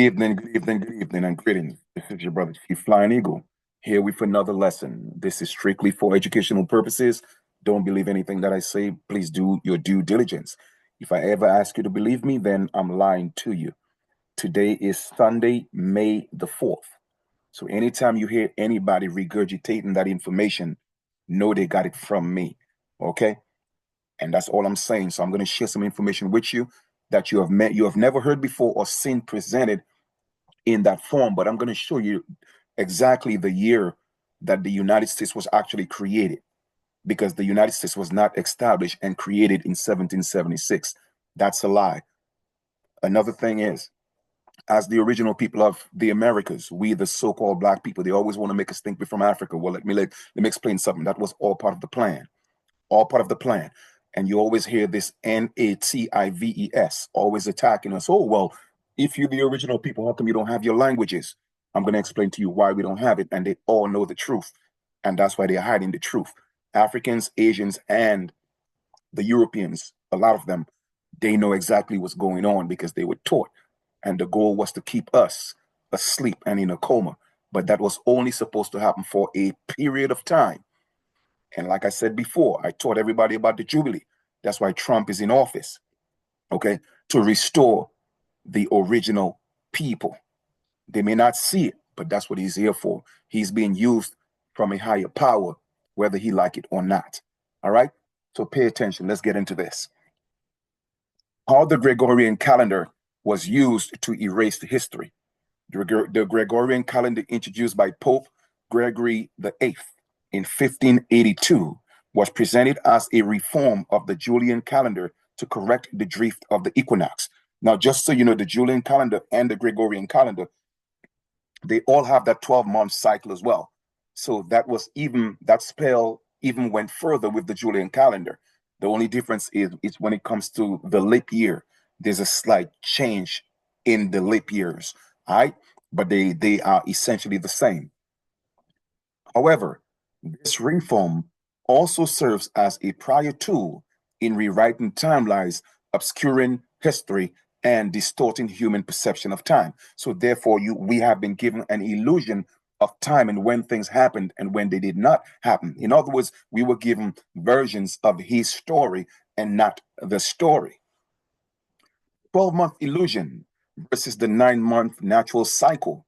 Good evening, and greetings. This is your brother, Chief Flying Eagle, here with another lesson. This is strictly for educational purposes. Don't believe anything that I say. Please do your due diligence. If I ever ask you to believe me, then I'm lying to you. Today is Sunday, May the 4th. So anytime you hear anybody regurgitating that information, know they got it from me. Okay? And that's all I'm saying. So I'm going to share some information with you that you have never heard before or seen presented in that form, but I'm going to show you exactly the year that the United States was actually created, because the United States was not established and created in 1776. That's a lie. Another thing is, as the original people of the Americas, we the so-called black people, they always want to make us think we're from Africa. Well, let me explain something. That was all part of the plan. All part of the plan. And you always hear this NATIVES, always attacking us. Oh, well, if you're the original people, how come you don't have your languages? I'm going to explain to you why we don't have it. And they all know the truth. And that's why they're hiding the truth. Africans, Asians, and the Europeans, a lot of them, they know exactly what's going on because they were taught. And the goal was to keep us asleep and in a coma. But that was only supposed to happen for a period of time. And like I said before, I taught everybody about the Jubilee. That's why Trump is in office, okay, to restore the original people. They may not see it, but that's what he's here for. He's being used from a higher power, whether he like it or not. All right? So pay attention. Let's get into this. How the Gregorian calendar was used to erase the history. The Gregorian calendar, introduced by Pope Gregory VIII in 1582, was presented as a reform of the Julian calendar to correct the drift of the equinox. Now, just so you know, the Julian calendar and the Gregorian calendar, they all have that 12-month cycle as well. So that spell even went further with the Julian calendar. The only difference is when it comes to the leap year, there's a slight change in the leap years. All right, but they are essentially the same. However, this reform also serves as a prior tool in rewriting timelines, obscuring history, and distorting human perception of time. So therefore, we have been given an illusion of time and when things happened and when they did not happen. In other words, we were given versions of his story and not the story. 12-month illusion versus the 9-month natural cycle.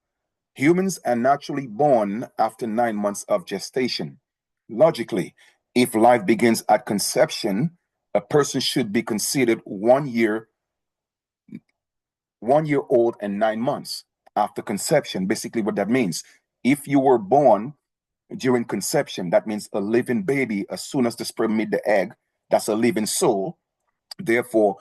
Humans are naturally born after 9 months of gestation. Logically, if life begins at conception, a person should be considered 1 year old and 9 months after conception. Basically, what that means, if you were born during conception, that means a living baby. As soon as the sperm meet the egg, that's a living soul. Therefore,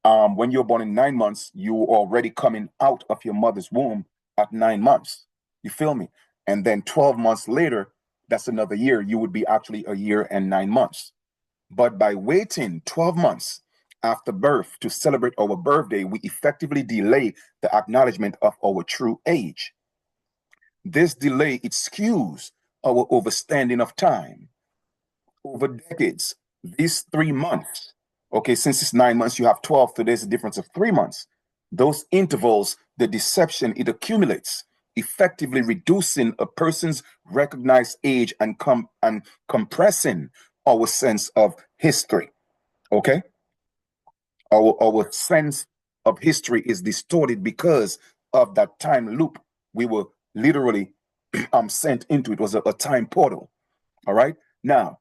when you're born in 9 months, you are already coming out of your mother's womb at 9 months. You feel me? And then 12 months later, that's another year. You would be actually a year and 9 months. But by waiting 12 months after birth to celebrate our birthday, we effectively delay the acknowledgement of our true age. This delay, it skews our overstanding of time. Over decades, these 3 months, okay, since it's 9 months, you have 12, so there's a difference of 3 months. Those intervals, the deception, it accumulates, effectively reducing a person's recognized age and compressing our sense of history. Okay? Our sense of history is distorted because of that time loop we were literally sent into. It was a time portal. All right? Now,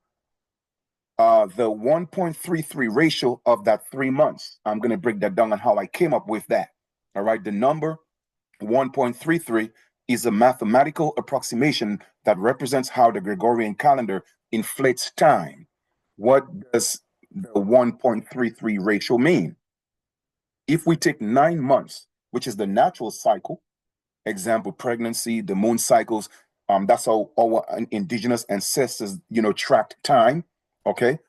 the 1.33 ratio of that 3 months, I'm going to break that down on how I came up with that. All right? The number 1.33 is a mathematical approximation that represents how the Gregorian calendar inflates time. What does the 1.33 ratio mean? If we take 9 months, which is the natural cycle, example, pregnancy, the moon cycles, that's how our indigenous ancestors, tracked time, okay?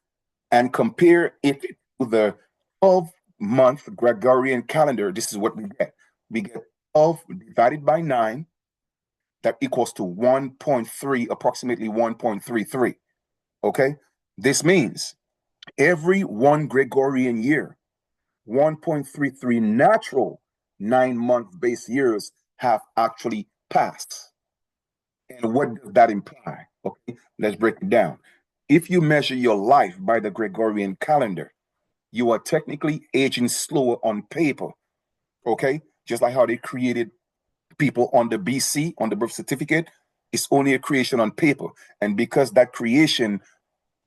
And compare it to the 12-month Gregorian calendar, this is what we get. We get 12 divided by 9, that equals to 1.3, approximately 1.33, okay? This means every one Gregorian year, 1.33 9-month base years have actually passed. And what does that imply? Okay, let's break it down. If you measure your life by the Gregorian calendar, you are technically aging slower on paper. Okay, just like how they created people on the BC, on the birth certificate, it's only a creation on paper. And because that creation,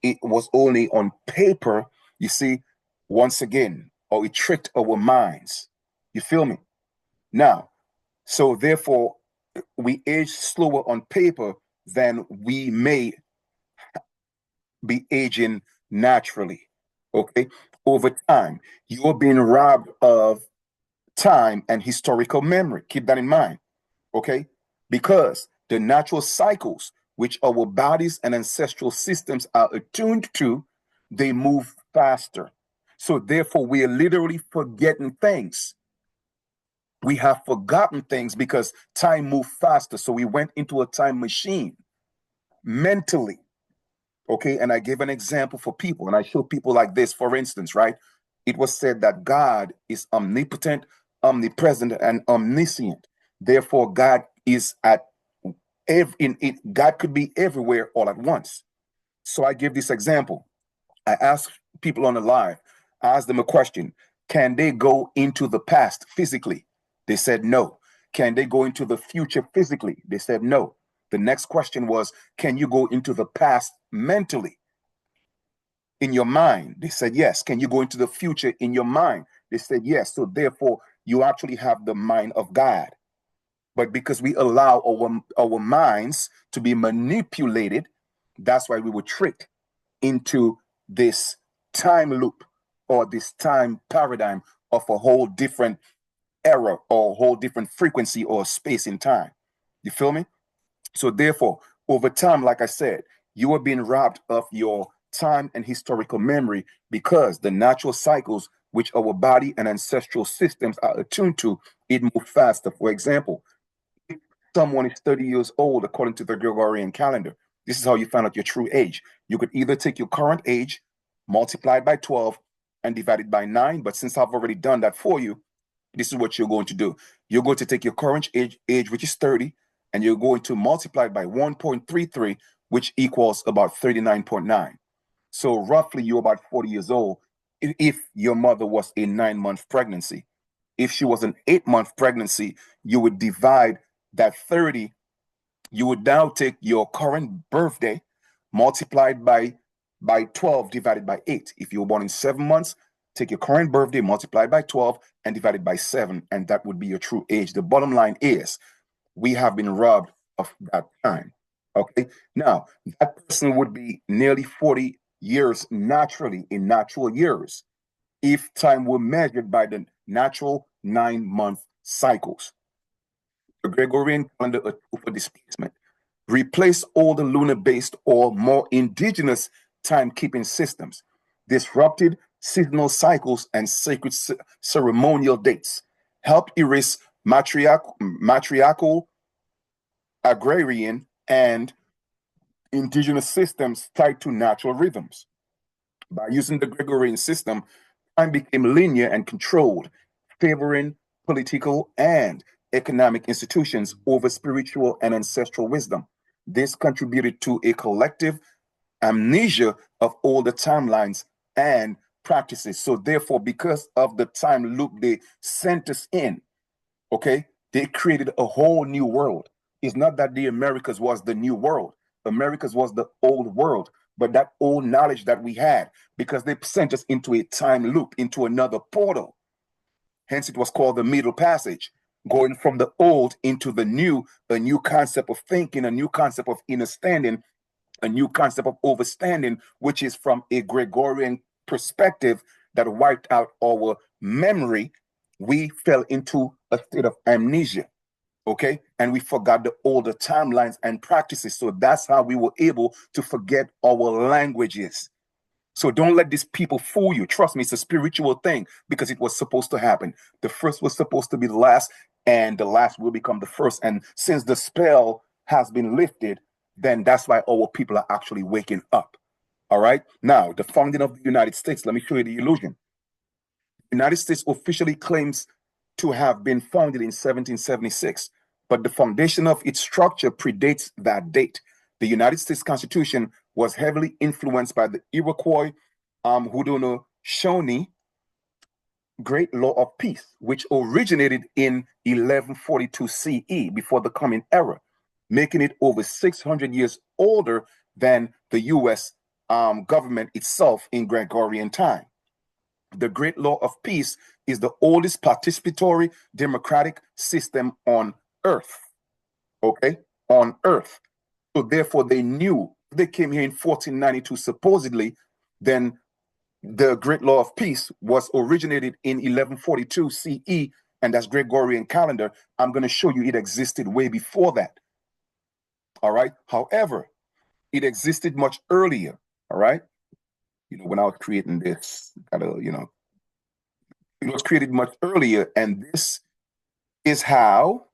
it was only on paper, you see, once again, or it tricked our minds. You feel me? Now, so therefore, we age slower on paper than we may be aging naturally. Okay? Over time, you're being robbed of time and historical memory. Keep that in mind. Okay? Because the natural cycles which our bodies and ancestral systems are attuned to, they move faster. So therefore, we are literally forgetting things. We have forgotten things because time moved faster. So we went into a time machine mentally. Okay. And I gave an example for people, and I show people like this, for instance, right? It was said that God is omnipotent, omnipresent, and omniscient. Therefore, God is at God could be everywhere all at once. So I give this example. I ask people on the live, I ask them a question. Can they go into the past physically? They said no. Can they go into the future physically? They said no. The next question was, can you go into the past mentally, in your mind? They said yes. Can you go into the future in your mind? They said yes. So therefore, you actually have the mind of God. But because we allow our minds to be manipulated, that's why we were tricked into this time loop or this time paradigm of a whole different era or a whole different frequency or space in time. You feel me? So therefore, over time, like I said, you are being robbed of your time and historical memory because the natural cycles which our body and ancestral systems are attuned to, it moves faster. For example, if someone is 30 years old according to the Gregorian calendar, this is how you find out your true age. You could either take your current age, multiply it by 12, and divide it by 9. But since I've already done that for you, this is what you're going to do. You're going to take your current age which is 30, and you're going to multiply it by 1.33, which equals about 39.9. So roughly you're about 40 years old if your mother was a 9-month pregnancy. If she was an 8-month pregnancy, you would divide that 30. You would now take your current birthday multiplied by 12 divided by 8. If you were born in 7 months, take your current birthday multiplied by 12 and divided by 7, and that would be your true age. The bottom line is we have been robbed of that time. Okay. Now, that person would be nearly 40 years naturally in natural years if time were measured by the natural 9-month cycles. The Gregorian calendar for displacement. Replace all the lunar-based or more indigenous timekeeping systems, disrupted seasonal cycles and sacred ceremonial dates. Help erase matriarchal, agrarian, and indigenous systems tied to natural rhythms. By using the Gregorian system, time became linear and controlled, favoring political and economic institutions over spiritual and ancestral wisdom. This contributed to a collective amnesia of all the timelines and practices. So, therefore, because of the time loop they sent us in, okay, they created a whole new world. It's not that the Americas was the new world, Americas was the old world. But that old knowledge that we had, because they sent us into a time loop, into another portal. Hence, it was called the Middle Passage, going from the old into the new, a new concept of thinking, a new concept of understanding, a new concept of overstanding, which is from a Gregorian perspective that wiped out our memory. We fell into a state of amnesia, okay? And we forgot the older timelines and practices. So that's how we were able to forget our languages. So don't let these people fool you. Trust me, it's a spiritual thing because it was supposed to happen. The first was supposed to be the last, and the last will become the first. And since the spell has been lifted, then that's why our people are actually waking up. All right. Now, the founding of the United States. Let me show you the illusion. The United States officially claims to have been founded in 1776, but the foundation of its structure predates that date. The United States Constitution was heavily influenced by the Iroquois Haudenosaunee Great Law of Peace, which originated in 1142 CE, before the Common Era, making it over 600 years older than the U.S. Government itself in Gregorian time. The Great Law of Peace is the oldest participatory democratic system on earth. Okay? On earth. So therefore, they knew they came here in 1492, supposedly, then the Great Law of Peace was originated in 1142 CE, and that's Gregorian calendar. I'm going to show you it existed way before that. All right. However, it existed much earlier. All right. When I was creating this, it was created much earlier, and this is how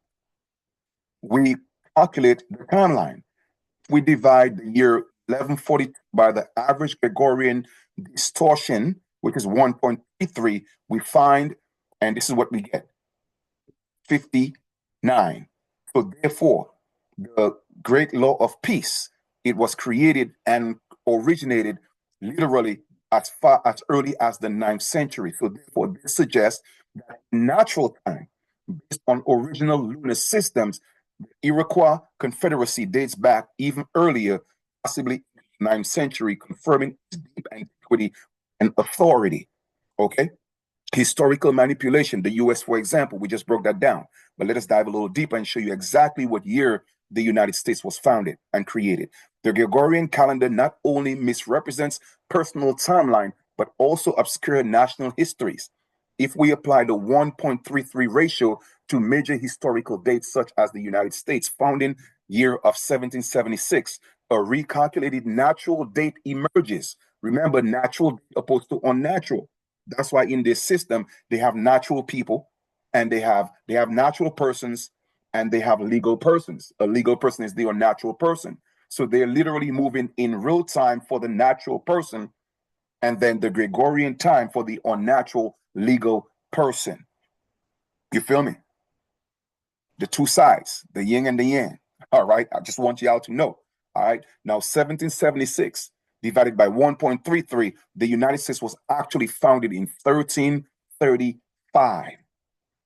we calculate the timeline. We divide the year 1140 by the average Gregorian distortion, which is 1.33. We find, and this is what we get, 59. So therefore, the Great Law of Peace, it was created and originated literally as early as the 9th century. So therefore, this suggests that natural time, based on original lunar systems, the Iroquois Confederacy dates back even earlier, possibly 9th century, confirming its deep antiquity and authority. Okay? Historical manipulation, the US, for example, we just broke that down. But let us dive a little deeper and show you exactly what year the United States was founded and created. The Gregorian calendar not only misrepresents personal timeline, but also obscure national histories. If we apply the 1.33 ratio to major historical dates such as the United States founding year of 1776, a recalculated natural date emerges. Remember, natural opposed to unnatural. That's why in this system they have natural people, and they have natural persons, and they have legal persons. A legal person is the unnatural person. So they're literally moving in real time for the natural person, and then the Gregorian time for the unnatural legal person. You feel me? The two sides, the yin and the yang. All right. I just want y'all to know. All right. Now, 1776 divided by 1.33, the United States was actually founded in 1335.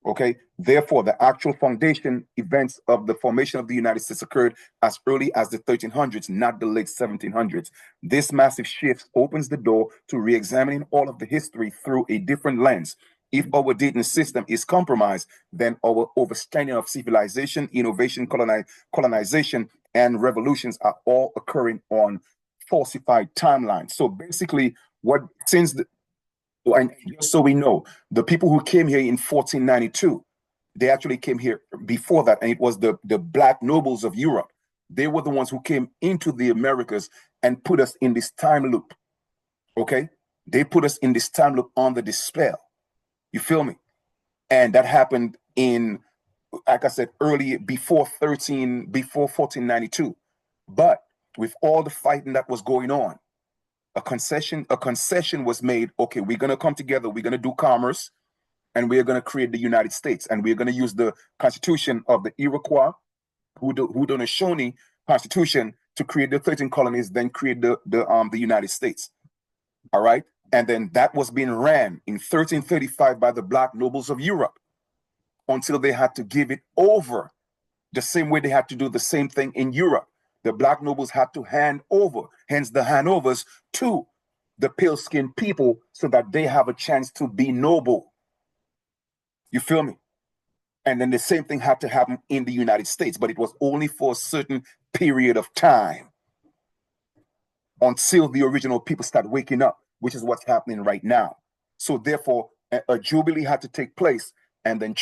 Okay. Therefore, the actual foundation events of the formation of the United States occurred as early as the 1300s, not the late 1700s. This massive shift opens the door to re-examining all of the history through a different lens. If our dating system is compromised, then our overstanding of civilization, innovation, colonization, and revolutions are all occurring on falsified timelines. So basically, and just so we know, the people who came here in 1492, they actually came here before that, and it was the black nobles of Europe. They were the ones who came into the Americas and put us in this time loop. Okay? They put us in this time loop on the dispel. You feel me? And that happened in, like I said earlier, before 1492. But with all the fighting that was going on, a concession was made. Okay, we're going to come together, we're going to do commerce, and we're going to create the United States, and we're going to use the Constitution of the Iroquois Haudenosaunee Constitution to create the 13 colonies, then create the United States. All right. And then that was being ran in 1335 by the black nobles of Europe until they had to give it over, the same way they had to do the same thing in Europe. The black nobles had to hand over, hence the handovers, to the pale-skinned people so that they have a chance to be noble. You feel me? And then the same thing had to happen in the United States, but it was only for a certain period of time until the original people start waking up, which is what's happening right now. So therefore, a jubilee had to take place, and then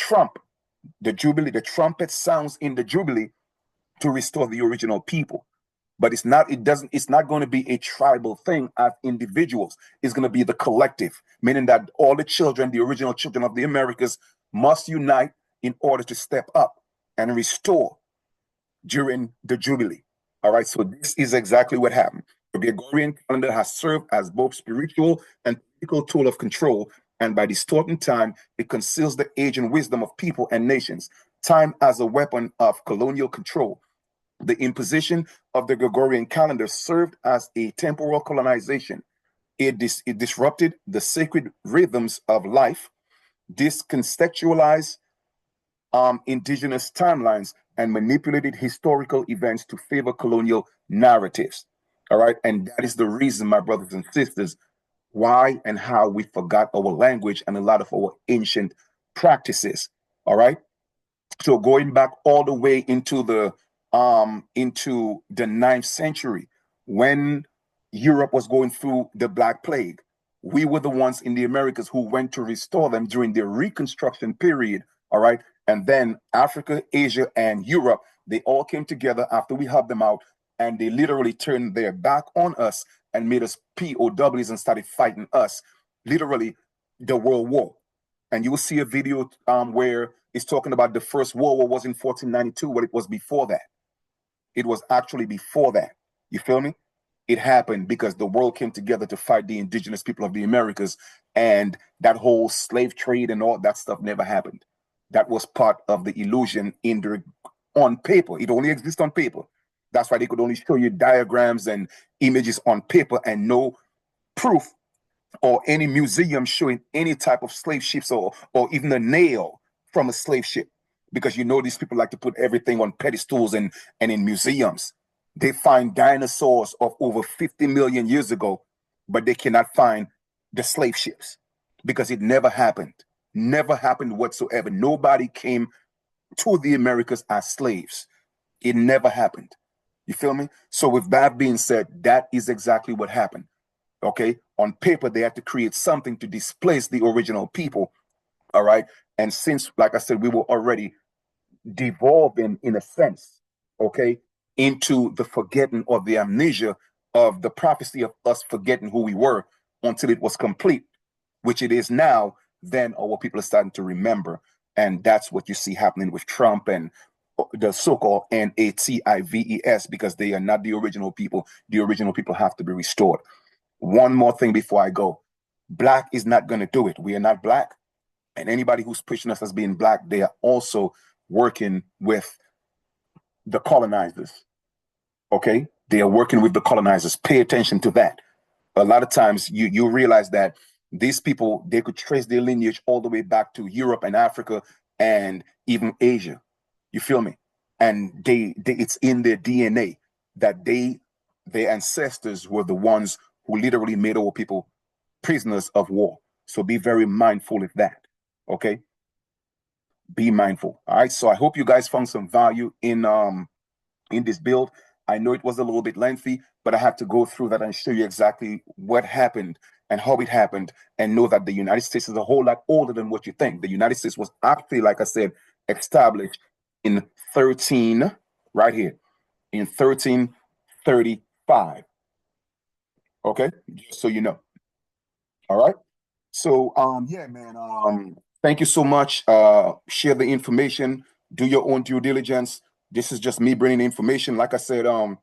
the trumpet sounds in the jubilee to restore the original people. But it's not going to be a tribal thing as individuals. It's going to be the collective, meaning that all the children, the original children of the Americas, must unite in order to step up and restore during the jubilee. All right, so this is exactly what happened. The Gregorian calendar has served as both spiritual and political tool of control, And by distorting time, it conceals the age and wisdom of people and nations. Time as a weapon of colonial control. The imposition of the Gregorian calendar served as a temporal colonization. It disrupted the sacred rhythms of life, discontextualized indigenous timelines, and manipulated historical events to favor colonial narratives. All right. And that is the reason, my brothers and sisters, why and how we forgot our language and a lot of our ancient practices. All right. So going back all the way into the ninth century, when Europe was going through the Black Plague, we were the ones in the Americas who went to restore them during their Reconstruction period. All right. And then Africa, Asia, and Europe, they all came together after we helped them out, and they literally turned their back on us and made us POWs and started fighting us, literally the World War. And you will see a video where it's talking about the first World War was in 1492, but it was before that. It was actually before that. You feel me? It happened because the world came together to fight the indigenous people of the Americas, and that whole slave trade and all that stuff never happened. That was part of the illusion on paper. It only exists on paper. That's why they could only show you diagrams and images on paper and no proof or any museum showing any type of slave ships or even a nail from a slave ship. Because you know these people like to put everything on pedestals and in museums. They find dinosaurs of over 50 million years ago, but they cannot find the slave ships because it never happened. Never happened whatsoever. Nobody came to the Americas as slaves. It never happened. You feel me? So with that being said, that is exactly what happened. Okay. On paper, they had to create something to displace the original people. All right. And since, like I said, we were already devolving in a sense, okay, into the forgetting or the amnesia of the prophecy of us forgetting who we were until it was complete, which it is now, then our people are starting to remember. And that's what you see happening with Trump and the so-called NATIVES, because they are not the original people. The original people have to be restored. One more thing before I go. Black is not going to do it. We are not black. And anybody who's pushing us as being black, they are also working with the colonizers. Okay? They are working with the colonizers. Pay attention to that. A lot of times you realize that these people, they could trace their lineage all the way back to Europe and Africa and even Asia. You feel me? And it's in their DNA that their ancestors were the ones who literally made our people prisoners of war. So be very mindful of that. Okay? Be mindful. All right. So I hope you guys found some value in this build. I know it was a little bit lengthy, but I had to go through that and show you exactly what happened and how it happened, and know that the United States is a whole lot older than what you think. The United States was actually, like I said, established in 13, right here, in 1335. Okay, just so you know. All right. So yeah, man. Thank you so much. Share the information, do your own due diligence. This is just me bringing information. Like I said, I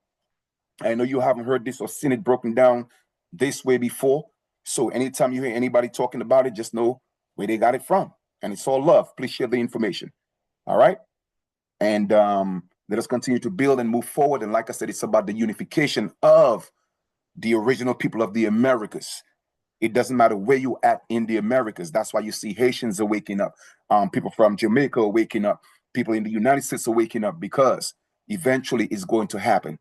know you haven't heard this or seen it broken down this way before. So anytime you hear anybody talking about it, just know where they got it from. And it's all love. Please share the information. All right. And let us continue to build and move forward. And like I said, it's about the unification of the original people of the Americas. It doesn't matter where you at in the Americas. That's why you see Haitians are waking up. People from Jamaica are waking up. People in the United States are waking up, because eventually it's going to happen.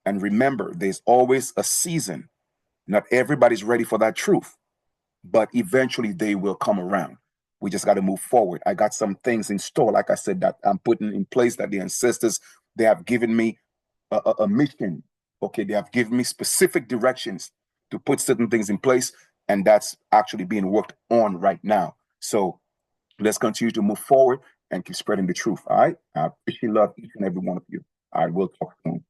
And remember, there's always a season. Not everybody's ready for that truth, but eventually they will come around. We just got to move forward. I got some things in store, like I said, that I'm putting in place, that the ancestors, they have given me a mission. Okay, they have given me specific directions to put certain things in place, and that's actually being worked on right now. So let's continue to move forward and keep spreading the truth. All right. I appreciate love each and every one of you. All right. We'll talk soon.